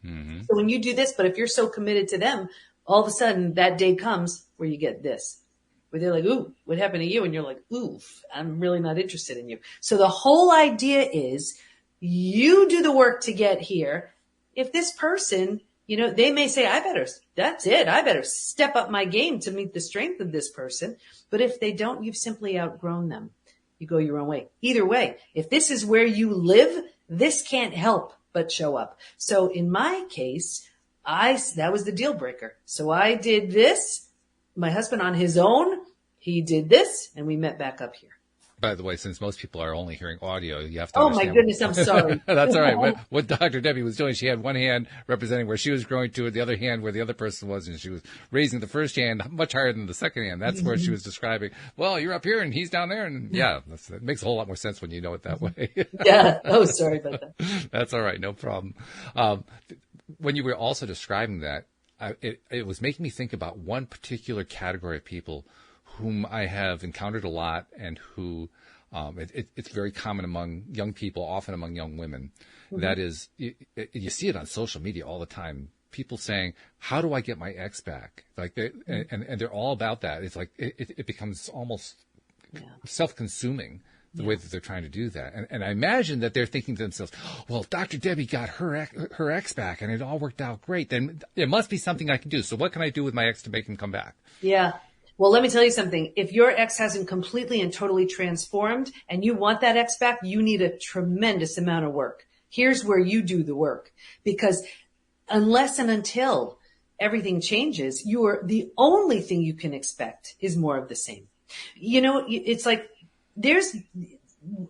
So when you do this, but if you're so committed to them, all of a sudden that day comes where you get this, where they're like, ooh, what happened to you? And you're like, oof, I'm really not interested in you. So the whole idea is you do the work to get here. If this person, you know, they may say, I better step up my game to meet the strength of this person. But if they don't, you've simply outgrown them. You go your own way. Either way, if this is where you live, this can't help but show up. So in my case, that was the deal breaker. So I did this. My husband on his own, he did this, and we met back up here. By the way, since most people are only hearing audio, you have to Oh, my goodness, I'm sorry. That's all right. What Dr. Debi was doing, she had one hand representing where she was growing to, the other hand where the other person was, and she was raising the first hand much higher than the second hand. That's where she was describing, well, you're up here and he's down there. And yeah, that makes a whole lot more sense when you know it that way. Yeah. Oh, sorry about that. That's all right. No problem. When you were also describing that, it was making me think about one particular category of people whom I have encountered a lot and who it's very common among young people, often among young women. That is, you see it on social media all the time. People saying, how do I get my ex back? Like and they're all about that. It's like it becomes almost self-consuming. The way that they're trying to do that. And I imagine that they're thinking to themselves, well, Dr. Debi got her ex back and it all worked out great. Then there must be something I can do. So what can I do with my ex to make him come back? Yeah. Well, let me tell you something. If your ex hasn't completely and totally transformed and you want that ex back, you need a tremendous amount of work. Here's where you do the work, because unless and until everything changes, the only thing you can expect is more of the same. You know, it's like,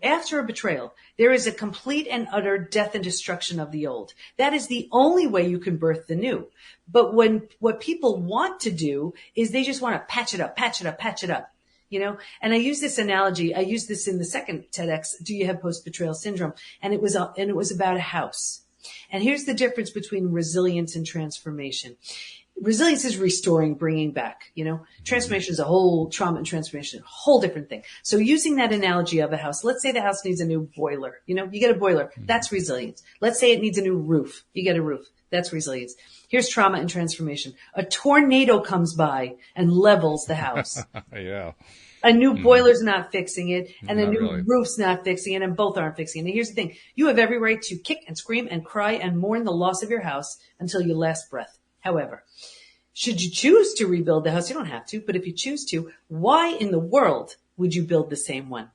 after a betrayal, there is a complete and utter death and destruction of the old. That is the only way you can birth the new. But what people want to do is they just want to patch it up, you know? And I use this analogy. I used this in the second TEDx, Do You Have Post-Betrayal Syndrome? And it was about a house. And here's the difference between resilience and transformation. Resilience is restoring, bringing back, you know. Transformation is a whole trauma and transformation, a whole different thing. So using that analogy of a house, let's say the house needs a new boiler. You know, you get a boiler. That's resilience. Let's say it needs a new roof. You get a roof. That's resilience. Here's trauma and transformation. A tornado comes by and levels the house. Yeah. A new boiler's not fixing it, and Not a new really. roof's not fixing it, and both aren't fixing it. And here's the thing. You have every right to kick and scream and cry and mourn the loss of your house until your last breath. However, should you choose to rebuild the house, you don't have to, but if you choose to, why in the world would you build the same one?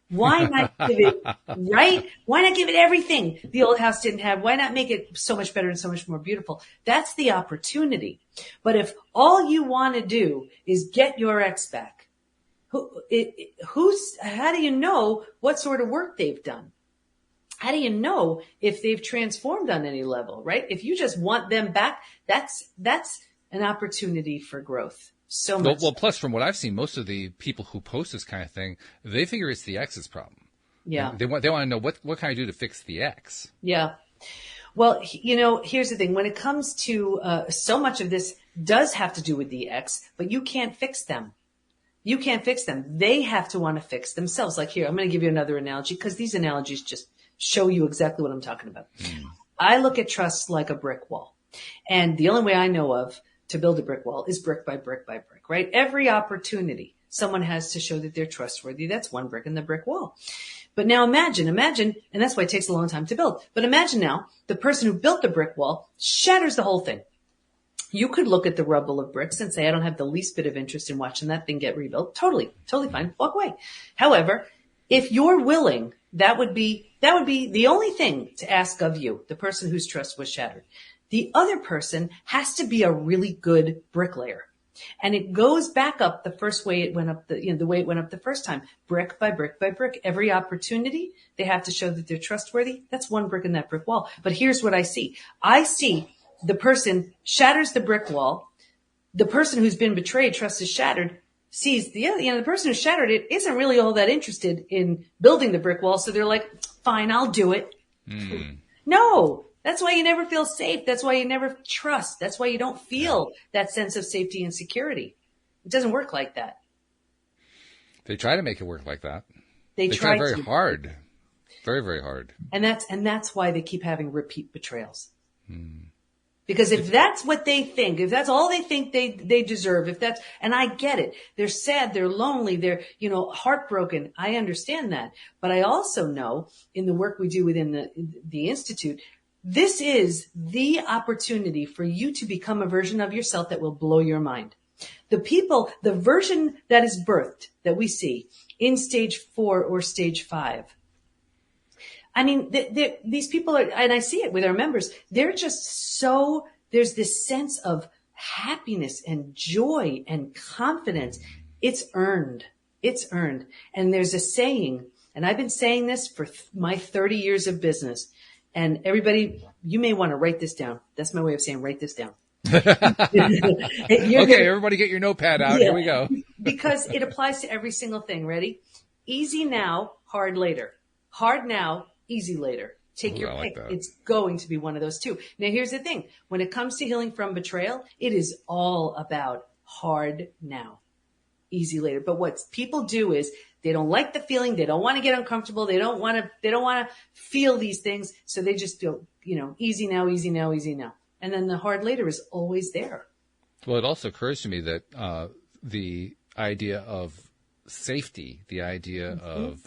Why not give it, right? Why not give it everything the old house didn't have? Why not make it so much better and so much more beautiful? That's the opportunity. But if all you want to do is get your ex back, how do you know what sort of work they've done? How do you know if they've transformed on any level, right? If you just want them back, that's an opportunity for growth. So much. Well, plus from what I've seen, most of the people who post this kind of thing, they figure it's the ex's problem. Yeah. And they want to know what can I do to fix the ex? Yeah. Well, here's the thing. When it comes to so much of this does have to do with the ex, but you can't fix them. You can't fix them. They have to want to fix themselves. Like here, I'm going to give you another analogy because these analogies just show you exactly what I'm talking about. I look at trust like a brick wall. And the only way I know of to build a brick wall is brick by brick by brick, right? Every opportunity someone has to show that they're trustworthy. That's one brick in the brick wall. But now imagine, and that's why it takes a long time to build. But imagine now the person who built the brick wall shatters the whole thing. You could look at the rubble of bricks and say, I don't have the least bit of interest in watching that thing get rebuilt. Totally fine. Walk away. However, if you're willing, that would be the only thing to ask of you, the person whose trust was shattered. The other person has to be a really good bricklayer. And it goes back up the first way it went up, the way it went up the first time, brick by brick by brick. Every opportunity, they have to show that they're trustworthy. That's one brick in that brick wall. But here's what I see. I see the person shatters the brick wall. The person who's been betrayed, trust is shattered, sees the person who shattered it isn't really all that interested in building the brick wall. So they're like, fine, I'll do it. No. That's why you never feel safe. That's why you never trust. That's why you don't feel that sense of safety and security. It doesn't work like that. They try to make it work like that. They try very hard. Very, very hard. And that's why they keep having repeat betrayals. Because if that's what they think, if that's all they think they deserve, and I get it. They're sad, they're lonely, they're, heartbroken. I understand that. But I also know in the work we do within the Institute, this is the opportunity for you to become a version of yourself that will blow your mind. The version that is birthed, that we see in stage 4 or stage 5. I mean, these people are, and I see it with our members, they're just there's this sense of happiness and joy and confidence. It's earned. It's earned. And there's a saying, and I've been saying this for my 30 years of business. And everybody, you may want to write this down. That's my way of saying write this down. Everybody get your notepad out. Yeah, here we go. Because it applies to every single thing. Ready? Easy now, hard later. Hard now, easy later. Take your pick. Like it's going to be one of those two. Now, here's the thing. When it comes to healing from betrayal, it is all about hard now, easy later. But what people do is they don't like the feeling. They don't want to get uncomfortable. They don't want to feel these things. So they just go, easy now, easy now, easy now. And then the hard later is always there. Well, it also occurs to me that the idea of safety, the idea of,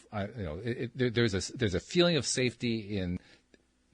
there's a feeling of safety in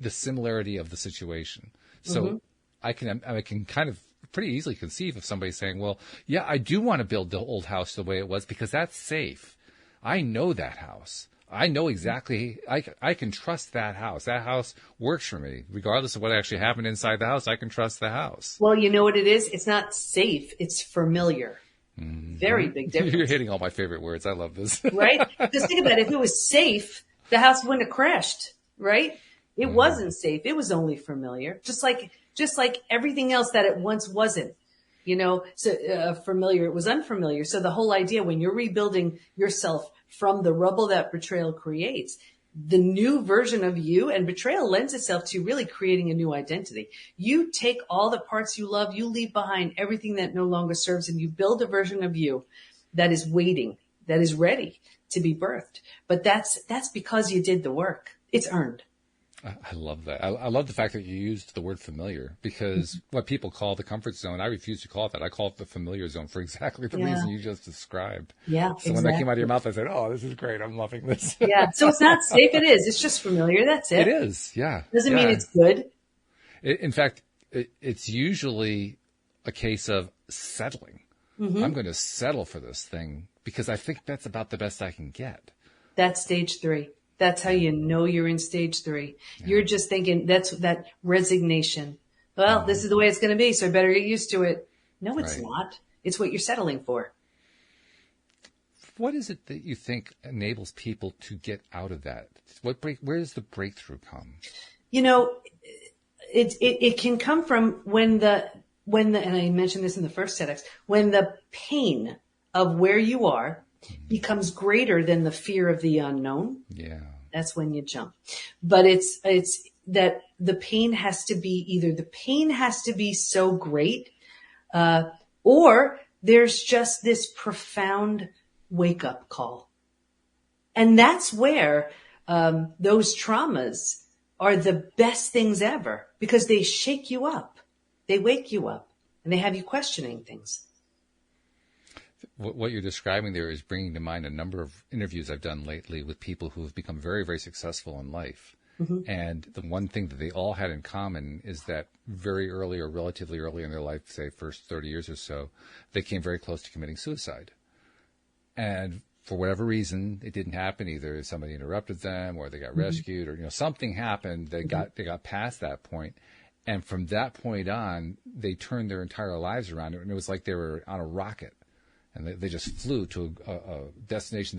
the similarity of the situation. So I can kind of pretty easily conceive of somebody saying, well, yeah, I do want to build the old house the way it was because that's safe. I know that house. I know exactly, I can trust that house. That house works for me. Regardless of what actually happened inside the house, I can trust the house. Well, you know what it is? It's not safe. It's familiar. Very big difference. You're hitting all my favorite words. I love this. Right? Just think about it. If it was safe, the house wouldn't have crashed, right? It wasn't safe. It was only familiar. Just like everything else that it once wasn't. Familiar, it was unfamiliar. So the whole idea when you're rebuilding yourself from the rubble that betrayal creates, the new version of you, and betrayal lends itself to really creating a new identity. You take all the parts you love, you leave behind everything that no longer serves, and you build a version of you that is waiting, that is ready to be birthed. But that's because you did the work. It's earned. I love that. I love the fact that you used the word familiar because what people call the comfort zone, I refuse to call it that. I call it the familiar zone for exactly the reason you just described. Yeah, so when that came out of your mouth, I said, oh, this is great. I'm loving this. Yeah. So it's not safe. It is. It's just familiar. That's it. It is. Yeah. Doesn't mean it's good. In fact, it's usually a case of settling. Mm-hmm. I'm going to settle for this thing because I think that's about the best I can get. That's stage 3. That's how you know you're in stage 3. Yeah. You're just thinking that's that resignation. Well, this is the way it's going to be, so I better get used to it. No, it's not. It's what you're settling for. What is it that you think enables people to get out of that? Where does the breakthrough come? You know, it can come from when the and I mentioned this in the first TEDx, when the pain of where you are becomes greater than the fear of the unknown. Yeah. That's when you jump. But it's that the pain has to be either the pain has to be so great, or there's just this profound wake up call. And that's where, those traumas are the best things ever because they shake you up. They wake you up and they have you questioning things. What you're describing there is bringing to mind a number of interviews I've done lately with people who have become very, very successful in life. Mm-hmm. And the one thing that they all had in common is that very early or relatively early in their life, say first 30 years or so, they came very close to committing suicide. And for whatever reason, it didn't happen. Either somebody interrupted them or they got rescued or, something happened. They got past that point. And from that point on, they turned their entire lives around. And it was like they were on a rocket. And they just flew to a destination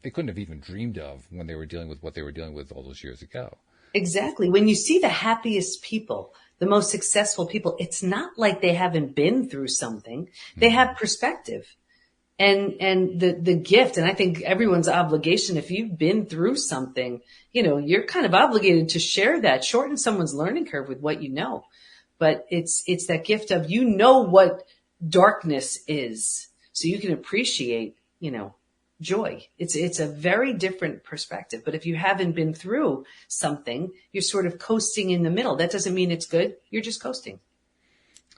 they couldn't have even dreamed of when they were dealing with what they were dealing with all those years ago. Exactly. When you see the happiest people, the most successful people, it's not like they haven't been through something. They have perspective and the gift. And I think everyone's obligation, if you've been through something, you're kind of obligated to share that, shorten someone's learning curve with what you know. But it's that gift of, what darkness is. So you can appreciate, joy. It's a very different perspective. But if you haven't been through something, you're sort of coasting in the middle. That doesn't mean it's good. You're just coasting.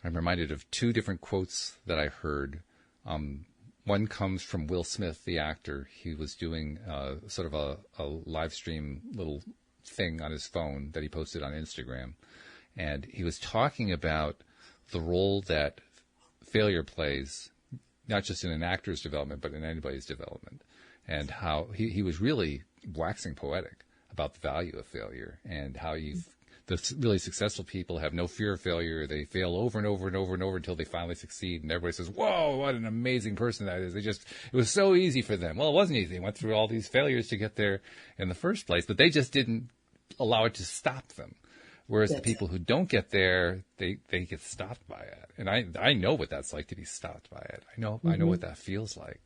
I'm reminded of 2 different quotes that I heard. One comes from Will Smith, the actor. He was doing sort of a live stream little thing on his phone that he posted on Instagram. And he was talking about the role that failure plays, not just in an actor's development, but in anybody's development, and how he was really waxing poetic about the value of failure and how the really successful people have no fear of failure. They fail over and over and over and over until they finally succeed. And everybody says, whoa, what an amazing person that is. It was so easy for them. Well, it wasn't easy. They went through all these failures to get there in the first place, but they just didn't allow it to stop them. Whereas the people who don't get there, they get stopped by it. And I know what that's like to be stopped by it. I know what that feels like.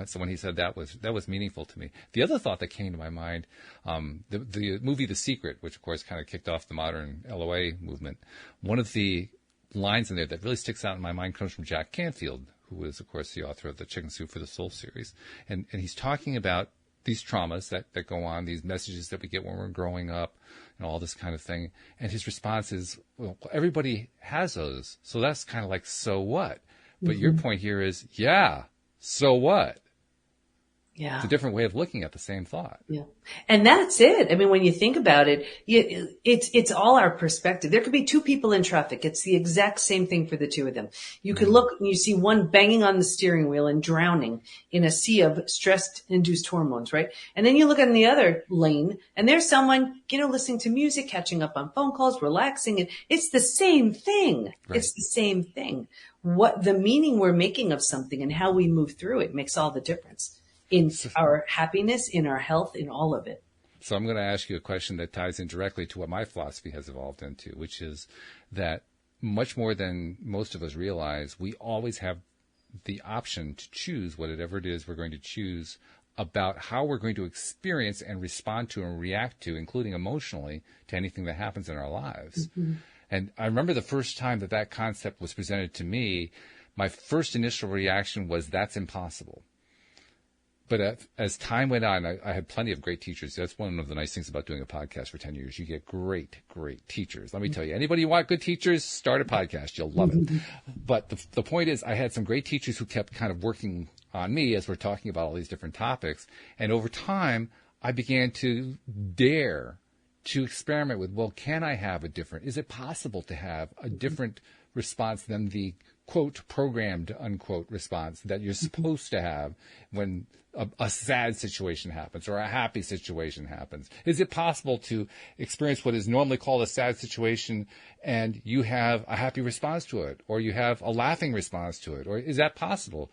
So when he said that was meaningful to me. The other thought that came to my mind, the movie The Secret, which of course kind of kicked off the modern LOA movement. One of the lines in there that really sticks out in my mind comes from Jack Canfield, who is of course the author of the Chicken Soup for the Soul series. And he's talking about these traumas that go on, these messages that we get when we're growing up, and all this kind of thing. And his response is, well, everybody has those. So that's kind of like, so what? But your point here is, yeah, so what? Yeah. It's a different way of looking at the same thought. Yeah. And that's it. I mean, when you think about it, it's all our perspective. There could be 2 people in traffic. It's the exact same thing for the 2 of them. You could look and you see one banging on the steering wheel and drowning in a sea of stress-induced hormones, right? And then you look in the other lane and there's someone, listening to music, catching up on phone calls, relaxing. And it's the same thing. Right. It's the same thing. What the meaning we're making of something and how we move through it makes all the difference. In our happiness, in our health, in all of it. So I'm going to ask you a question that ties in directly to what my philosophy has evolved into, which is that much more than most of us realize, we always have the option to choose whatever it is we're going to choose about how we're going to experience and respond to and react to, including emotionally, to anything that happens in our lives. Mm-hmm. And I remember the first time that concept was presented to me, my first initial reaction was, that's impossible. But as time went on, I had plenty of great teachers. That's one of the nice things about doing a podcast for 10 years. You get great, great teachers. Let me tell you, anybody you want good teachers, start a podcast. You'll love it. But the point is, I had some great teachers who kept kind of working on me as we're talking about all these different topics. And over time, I began to dare to experiment with, well, can I have a different, is it possible to have a different response than the quote programmed unquote response that you're supposed to have when a sad situation happens or a happy situation happens? Is it possible to experience what is normally called a sad situation and you have a happy response to it, or you have a laughing response to it? Or is that possible?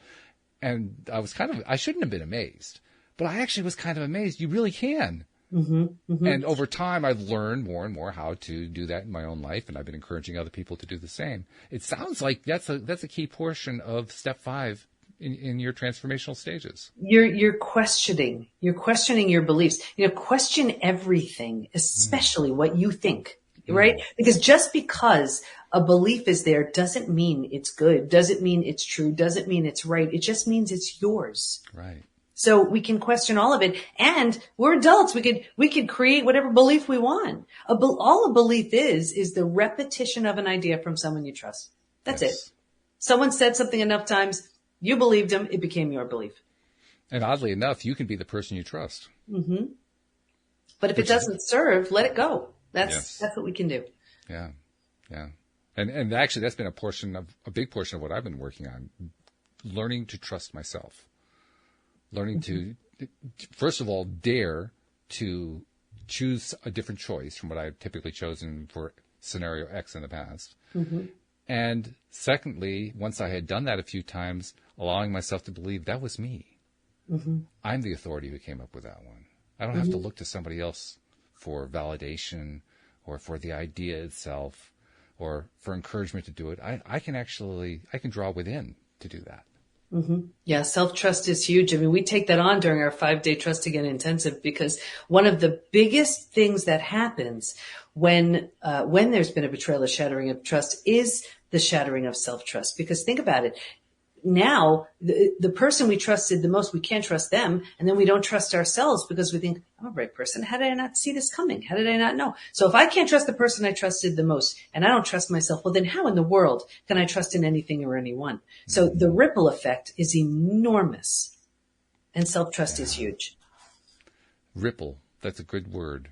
And I shouldn't have been amazed, but I actually was kind of amazed. You really can. Mm-hmm, mm-hmm. And over time, I've learned more and more how to do that in my own life, and I've been encouraging other people to do the same. It sounds like that's a key portion of step 5 in your transformational stages. You're questioning your beliefs. Question everything, especially what you think, right? Because just because a belief is there doesn't mean it's good, doesn't mean it's true, doesn't mean it's right. It just means it's yours. Right. So we can question all of it, and we're adults. We could create whatever belief we want. All a belief is the repetition of an idea from someone you trust. That's it. Someone said something enough times, you believed them, it became your belief. And oddly enough, you can be the person you trust. Mm-hmm. But if it doesn't serve, let it go. That's what we can do. Yeah, yeah. And actually, that's been a big portion of what I've been working on, learning to trust myself. Learning to, first of all, dare to choose a different choice from what I've typically chosen for scenario X in the past. Mm-hmm. And secondly, once I had done that a few times, allowing myself to believe that was me. Mm-hmm. I'm the authority who came up with that one. I don't have to look to somebody else for validation or for the idea itself or for encouragement to do it. I can draw within to do that. Mm-hmm. Yeah, self-trust is huge. I mean, we take that on during our 5-day Trust Again intensive, because one of the biggest things that happens when there's been a betrayal, a shattering of trust, is the shattering of self-trust. Because think about it. Now, the person we trusted the most, we can't trust them. And then we don't trust ourselves because we think, I'm a brave person. How did I not see this coming? How did I not know? So if I can't trust the person I trusted the most and I don't trust myself, well, then how in the world can I trust in anything or anyone? So the ripple effect is enormous, and self-trust is huge. Ripple. That's a good word,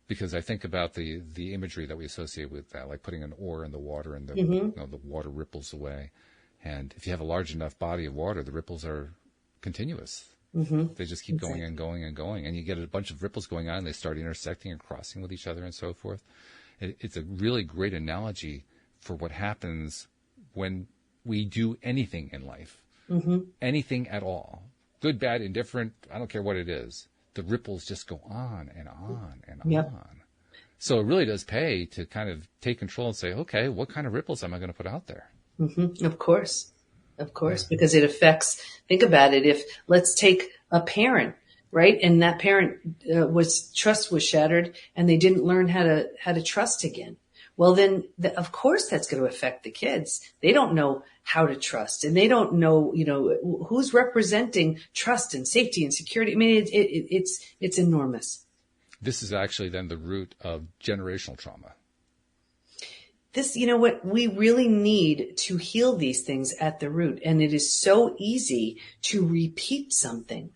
because I think about the imagery that we associate with that, like putting an oar in the water and the water ripples away. And if you have a large enough body of water, the ripples are continuous. Mm-hmm. They just keep going and going and going. And you get a bunch of ripples going on, and they start intersecting and crossing with each other and so forth. It's a really great analogy for what happens when we do anything in life. Mm-hmm. Anything at all. Good, bad, indifferent, I don't care what it is. The ripples just go on and on and on. So it really does pay to kind of take control and say, okay, what kind of ripples am I going to put out there? Mm-hmm. Of course, because it affects, think about it. If let's take a parent, right? And that parent trust was shattered and they didn't learn how to trust again. Well, then of course that's going to affect the kids. They don't know how to trust, and they don't know, who's representing trust and safety and security. I mean, it's enormous. This is actually then the root of generational trauma. This, what we really need to heal these things at the root. And it is so easy to repeat something.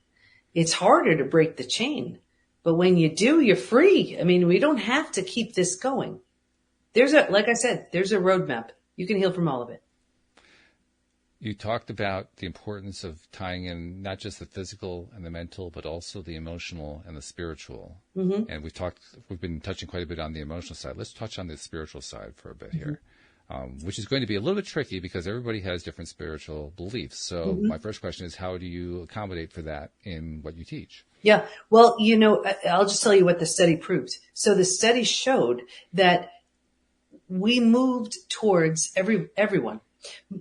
It's harder to break the chain, but when you do, you're free. I mean, we don't have to keep this going. Like I said, there's a roadmap. You can heal from all of it. You talked about the importance of tying in not just the physical and the mental, but also the emotional and the spiritual. Mm-hmm. And we've been touching quite a bit on the emotional side. Let's touch on the spiritual side for a bit here, which is going to be a little bit tricky because everybody has different spiritual beliefs. So my first question is, how do you accommodate for that in what you teach? Yeah. Well, I'll just tell you what the study proved. So the study showed that we moved towards everyone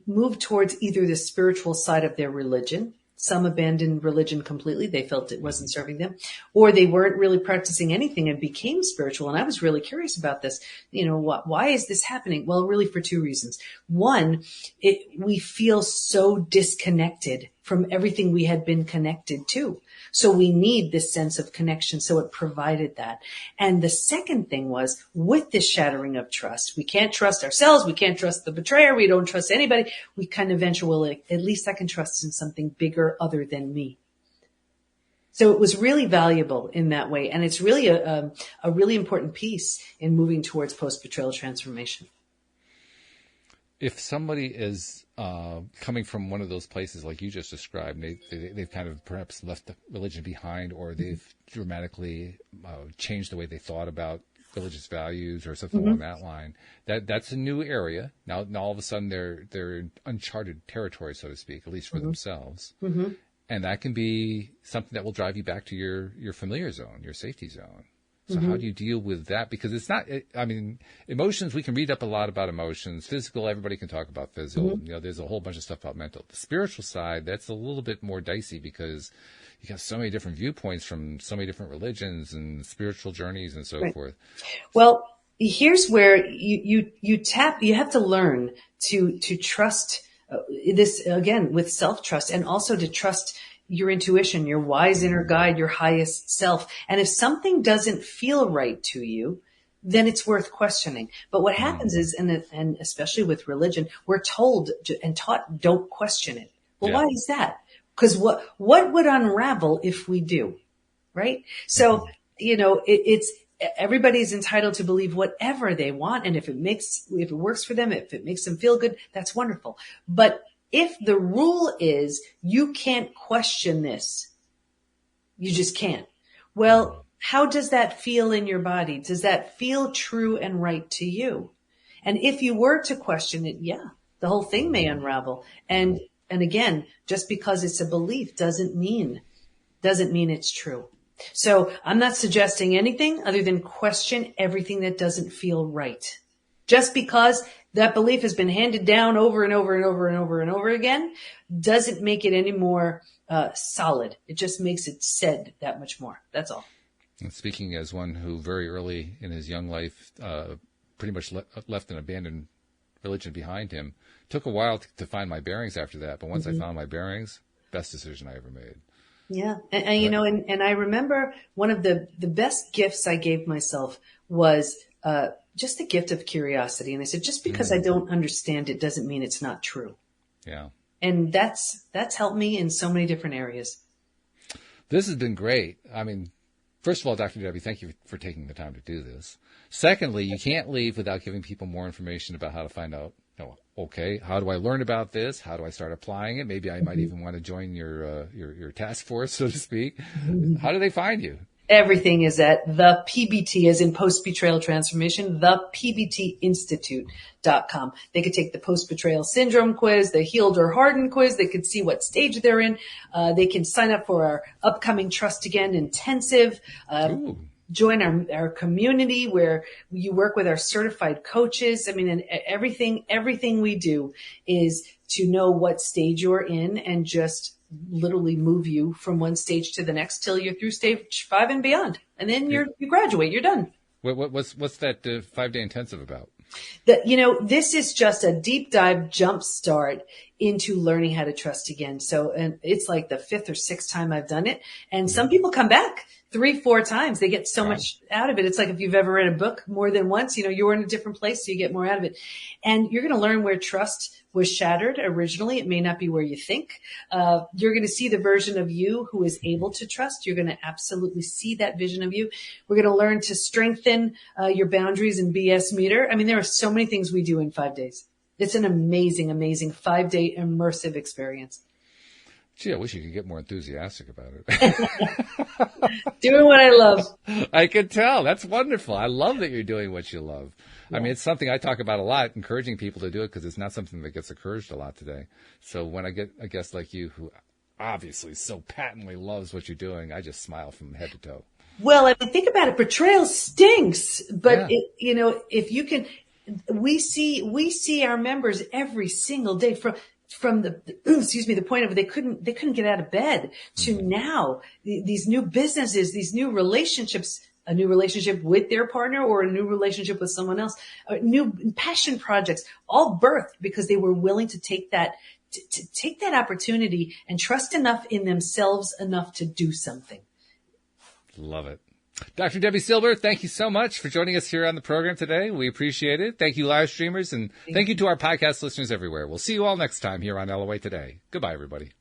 moved towards either the spiritual side of their religion. Some abandoned religion completely. They felt it wasn't serving them, or they weren't really practicing anything and became spiritual. And I was really curious about this. Why is this happening? Well, really for 2 reasons. One, we feel so disconnected from everything we had been connected to. So we need this sense of connection. So it provided that. And the second thing was, with this shattering of trust, we can't trust ourselves. We can't trust the betrayer. We don't trust anybody. We kind of eventually, at least I can trust in something bigger other than me. So it was really valuable in that way. And it's really a really important piece in moving towards post-betrayal transformation. If somebody is coming from one of those places like you just described, they've kind of perhaps left the religion behind, or they've dramatically changed the way they thought about religious values or something along that line, that's a new area. Now all of a sudden they're in uncharted territory, so to speak, at least for themselves. And that can be something that will drive you back to your familiar zone, your safety zone. So how do you deal with that? Because it's not, emotions, we can read up a lot about emotions. Physical, everybody can talk about physical. There's a whole bunch of stuff about mental. The spiritual side, that's a little bit more dicey because you got so many different viewpoints from so many different religions and spiritual journeys and so forth. Well, here's where you have to learn to trust this, again, with self-trust, and also to trust your intuition, your wise inner guide, your highest self. And if something doesn't feel right to you, then it's worth questioning. But what happens is, and especially with religion, we're told and taught, don't question it. Well, why is that? Because what would unravel if we do, right? So, it's everybody's entitled to believe whatever they want. And if it works for them, if it makes them feel good, that's wonderful. But if the rule is you can't question this, you just can't. Well, how does that feel in your body? Does that feel true and right to you? And if you were to question it, the whole thing may unravel. And again, just because it's a belief doesn't mean it's true. So I'm not suggesting anything other than question everything that doesn't feel right. Just because that belief has been handed down over and over and over and over and over again doesn't make it any more solid. It just makes it said that much more. That's all. And speaking as one who very early in his young life pretty much left an abandoned religion behind him, took a while to find my bearings after that. But once I found my bearings, best decision I ever made. Yeah. And I remember one of the best gifts I gave myself was just the gift of curiosity. And I said, just because I don't understand it doesn't mean it's not true. Yeah. And that's helped me in so many different areas. This has been great. I mean, first of all, Dr. Debi, thank you for taking the time to do this. Secondly, you can't leave without giving people more information about how to find out, okay, how do I learn about this? How do I start applying it? Maybe I might even want to join your task force, so to speak. How do they find you? Everything is at the PBT, as in post-betrayal transformation, thepbtinstitute.com. They could take the post-betrayal syndrome quiz, the healed or hardened quiz. They could see what stage they're in. They can sign up for our upcoming Trust Again intensive. Join our community where you work with our certified coaches. I mean, and everything we do is to know what stage you're in and just literally move you from one stage to the next till you're through stage 5 and beyond. And then you graduate, you're done. What's that 5-day intensive about? This is just a deep dive jump start into learning how to trust again. So, and it's like the 5th or 6th time I've done it. And some people come back 3-4 times. They get so much out of it. It's like if you've ever read a book more than once, you're in a different place, so you get more out of it. And you're going to learn where trust was shattered originally. It may not be where you think. You're going to see the version of you who is able to trust. You're going to absolutely see that vision of you. We're going to learn to strengthen your boundaries and BS meter. I mean, there are so many things we do in 5 days. It's an amazing, amazing 5-day immersive experience. Gee, I wish you could get more enthusiastic about it. Doing what I love. I can tell. That's wonderful. I love that you're doing what you love. Yeah. I mean, it's something I talk about a lot, encouraging people to do it, because it's not something that gets encouraged a lot today. So when I get a guest like you who obviously so patently loves what you're doing, I just smile from head to toe. Well, I mean, think about it. Betrayal stinks, but if you can, we see our members every single day from the point of they couldn't get out of bed to now these new businesses, these new relationships, a new relationship with their partner or a new relationship with someone else, new passion projects, all birthed because they were willing to take that opportunity and trust enough in themselves enough to do something. Love it. Dr. Debi Silber, thank you so much for joining us here on the program today. We appreciate it. Thank you, live streamers, and thank you to our podcast listeners everywhere. We'll see you all next time here on LOA Today. Goodbye, everybody.